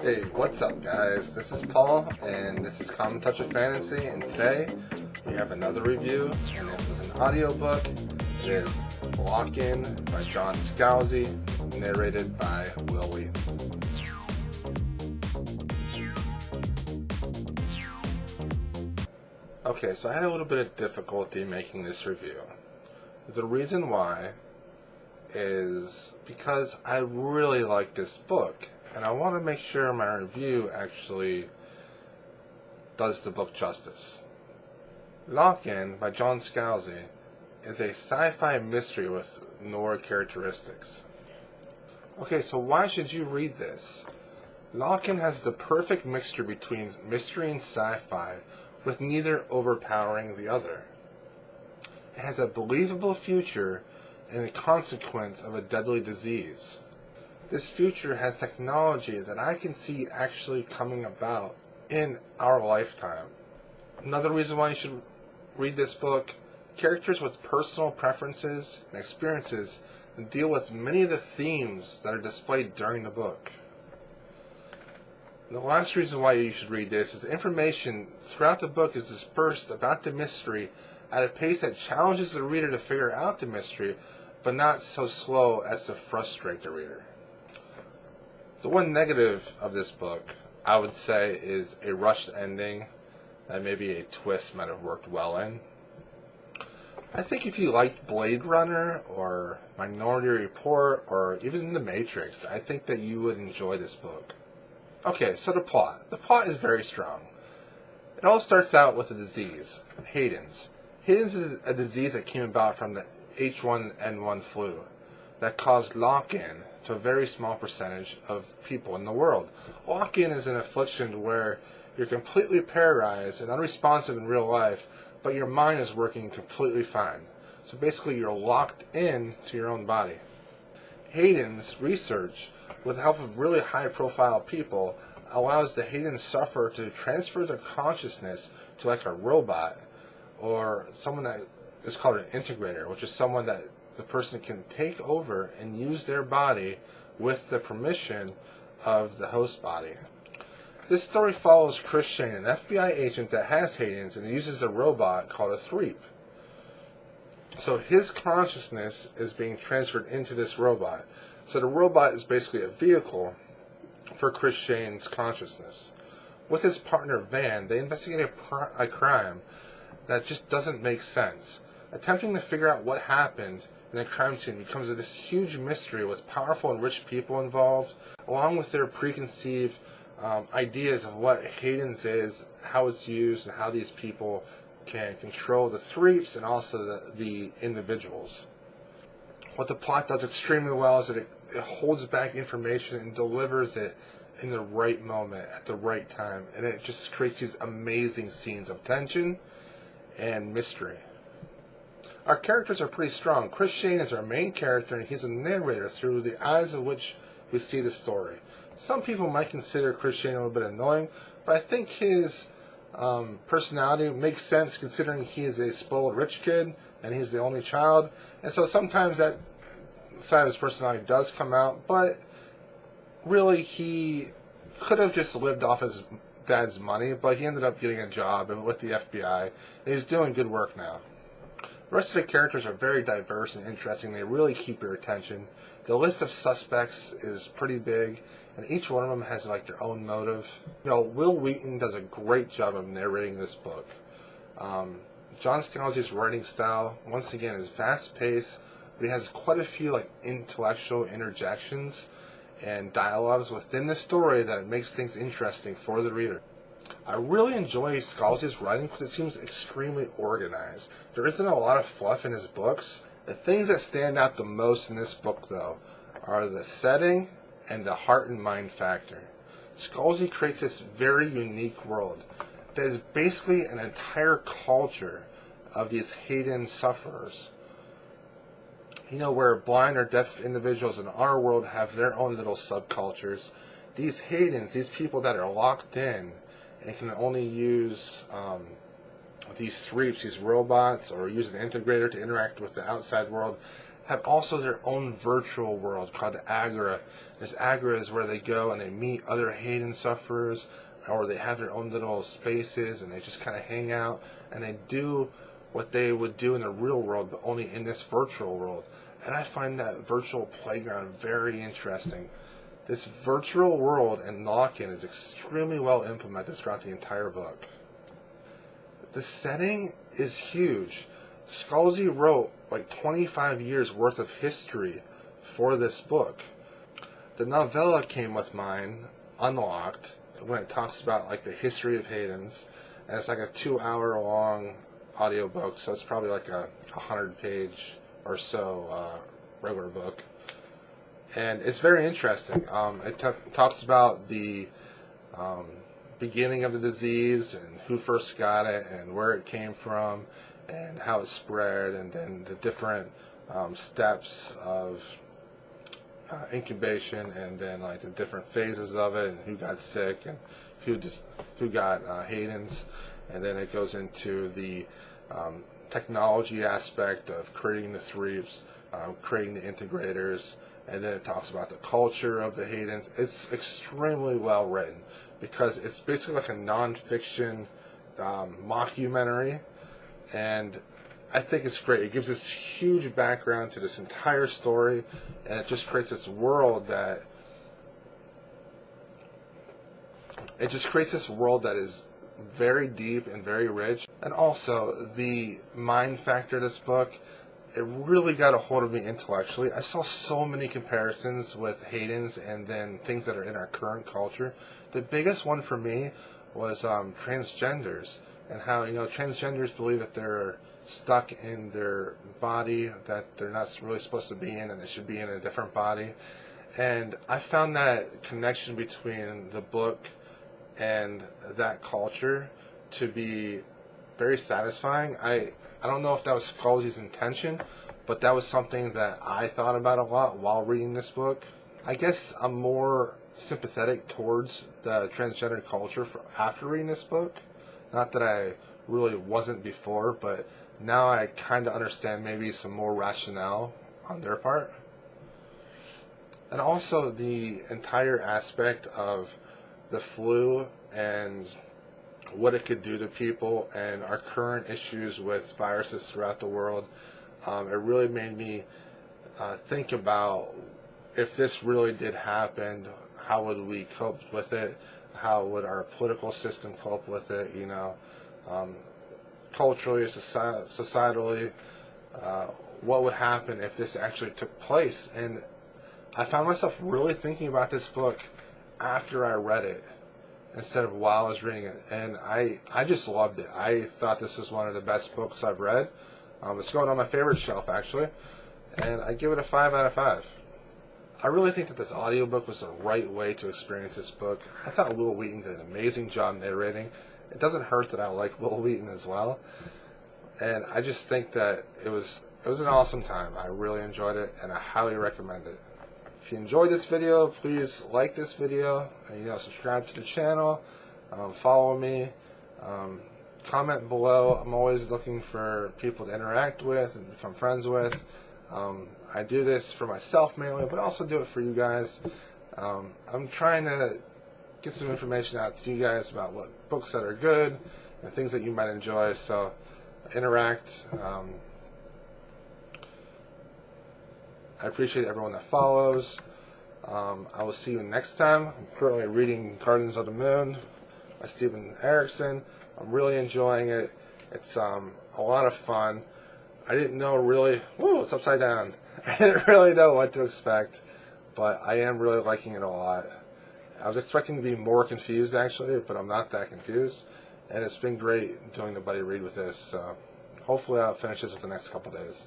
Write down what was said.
Hey, what's up guys? This is Paul, and this is Common Touch of Fantasy, and today we have another review, and it was an audiobook. It is Lock-In by John Scalzi, narrated by Will Wheaton. Okay, so I had a little bit of difficulty making this review. The reason why is because I really like this book, and I want to make sure my review actually does the book justice. Lock-In by John Scalzi is a sci-fi mystery with noir characteristics. Okay, so why should you read this? Lock-In has the perfect mixture between mystery and sci-fi, with neither overpowering the other. It has a believable future and a consequence of a deadly disease. This future has technology that I can see actually coming about in our lifetime. Another reason why you should read this book: characters with personal preferences and experiences deal with many of the themes that are displayed during the book. The last reason why you should read this is the information throughout the book is dispersed about the mystery at a pace that challenges the reader to figure out the mystery, but not so slow as to frustrate the reader. The one negative of this book, I would say, is a rushed ending that maybe a twist might have worked well in. I think if you liked Blade Runner or Minority Report or even The Matrix, I think that you would enjoy this book. Okay, so the plot. The plot is very strong. It all starts out with a disease, Hayden's. Hayden's is a disease that came about from the H1N1 flu that caused lock-in to a very small percentage of people in the world. Lock-in is an affliction where you're completely paralyzed and unresponsive in real life, but your mind is working completely fine. So basically you're locked in to your own body. Hayden's research, with the help of really high-profile people, allows the Hayden sufferer to transfer their consciousness to like a robot, or someone that is called an integrator, which is someone that the person can take over and use their body with the permission of the host body. This story follows Chris Shane, an FBI agent that has Hayden's and uses a robot called a Threep. So his consciousness is being transferred into this robot. So the robot is basically a vehicle for Chris Shane's consciousness. With his partner Van, they investigate a crime that just doesn't make sense. Attempting to figure out what happened in the crime scene becomes this huge mystery with powerful and rich people involved, along with their preconceived ideas of what Hayden's is, how it's used, and how these people can control the Threeps and also the individuals. What the plot does extremely well is that it holds back information and delivers it in the right moment, at the right time, and it just creates these amazing scenes of tension and mystery. Our characters are pretty strong. Chris Shane is our main character, and he's a narrator through the eyes of which we see the story. Some people might consider Chris Shane a little bit annoying, but I think his personality makes sense considering he is a spoiled rich kid and he's the only child, and so sometimes that side of his personality does come out, but really he could have just lived off his dad's money, but he ended up getting a job with the FBI, and he's doing good work now. The rest of the characters are very diverse and interesting. They really keep your attention. The list of suspects is pretty big, and each one of them has like their own motive. Will Wheaton does a great job of narrating this book. John Scalzi's writing style, once again, is fast-paced, but he has quite a few like intellectual interjections and dialogues within the story that makes things interesting for the reader. I really enjoy Scalzi's writing because it seems extremely organized. There isn't a lot of fluff in his books. The things that stand out the most in this book, though, are the setting and the heart and mind factor. Scalzi creates this very unique world that is basically an entire culture of these Hayden sufferers. Where blind or deaf individuals in our world have their own little subcultures, these Haydens, these people that are locked in and can only use these Threeps, these robots, or use an integrator to interact with the outside world, have also their own virtual world called Agra. This Agra is where they go and they meet other Hayden sufferers, or they have their own little spaces and they just kind of hang out and they do what they would do in the real world, but only in this virtual world. And I find that virtual playground very interesting. This virtual world and lock-in is extremely well implemented throughout the entire book. The setting is huge. Scalzi wrote like 25 years worth of history for this book. The novella came with mine, unlocked, when it talks about like the history of Hayden's, and it's like a 2-hour long audiobook, so it's probably like a 100-page or so regular book. And it's very interesting. It talks about the beginning of the disease and who first got it and where it came from and how it spread, and then the different steps of incubation, and then like the different phases of it and who got sick and who got Hayden's, and then it goes into the technology aspect of creating the threeps, creating the integrators, and then it talks about the culture of the Haydens. It's extremely well written because it's basically like a non-fiction mockumentary, and I think it's great. It gives this huge background to this entire story, and it just creates this world that is very deep and very rich. And also the mind factor of this book, it really got a hold of me intellectually. I saw so many comparisons with Hayden's and then things that are in our current culture. The biggest one for me was transgenders, and how, transgenders believe that they're stuck in their body that they're not really supposed to be in, and they should be in a different body. And I found that connection between the book and that culture to be very satisfying. I don't know if that was Scalzi's intention, but that was something that I thought about a lot while reading this book. I guess I'm more sympathetic towards the transgender culture after reading this book. Not that I really wasn't before, but now I kind of understand maybe some more rationale on their part. And also the entire aspect of the flu and what it could do to people and our current issues with viruses throughout the world. It really made me think about, if this really did happen, how would we cope with it? How would our political system cope with it? Culturally, societally, what would happen if this actually took place? And I found myself really thinking about this book after I read it instead of while I was reading it, and I just loved it. I thought this was one of the best books I've read. It's going on my favorite shelf, actually, and I give it a 5 out of 5. I really think that this audiobook was the right way to experience this book. I thought Will Wheaton did an amazing job narrating. It doesn't hurt that I like Will Wheaton as well, and I just think that it was an awesome time. I really enjoyed it, and I highly recommend it. If you enjoyed this video, please like this video, and subscribe to the channel, follow me, comment below. I'm always looking for people to interact with and become friends with. I do this for myself mainly, but also do it for you guys. I'm trying to get some information out to you guys about what books that are good and things that you might enjoy, so interact. I appreciate everyone that follows. I will see you next time. I'm currently reading Gardens of the Moon by Stephen Erickson. I'm really enjoying it. It's a lot of fun. I didn't know really, it's upside down. I didn't really know what to expect, but I am really liking it a lot. I was expecting to be more confused actually, but I'm not that confused. And it's been great doing the buddy read with this. Hopefully I'll finish this within the next couple days.